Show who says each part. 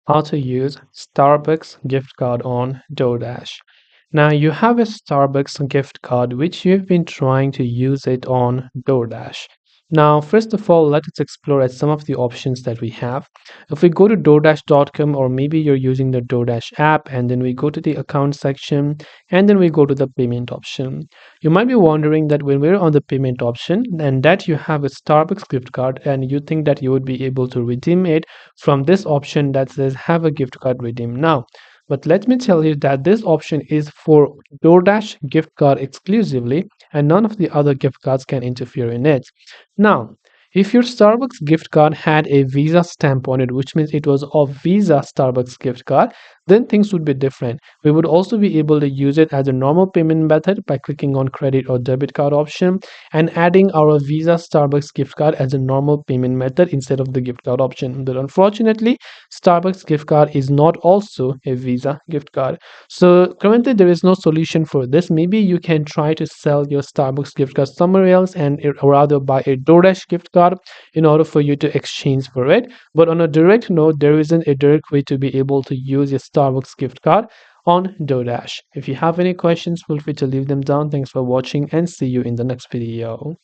Speaker 1: How to use Starbucks gift card on DoorDash. Now you have a Starbucks gift card which you've been trying to use it on DoorDash. Now, first of all, let us explore at some of the options that we have. If we go to DoorDash.com, or maybe you're using the DoorDash app, and then we go to the account section, and then we go to the payment option. You might be wondering that when we're on the payment option and that you have a Starbucks gift card and you think that you would be able to redeem it from this option that says have a gift card redeem now. But let me tell you that this option is for DoorDash gift card exclusively, and none of the other gift cards can interfere in it. Now, if your Starbucks gift card had a Visa stamp on it, which means it was a Visa Starbucks gift card, then things would be different. We would also be able to use it as a normal payment method by clicking on credit or debit card option and adding our Visa Starbucks gift card as a normal payment method instead of the gift card option. But unfortunately, Starbucks gift card is not also a Visa gift card. So currently there is no solution for this. Maybe you can try to sell your Starbucks gift card somewhere else and or rather buy a DoorDash gift card in order for you to exchange for it. But on a direct note, there isn't a direct way to be able to use your Starbucks gift card on DoorDash. If you have any questions, feel free to leave them down. Thanks for watching and see you in the next video.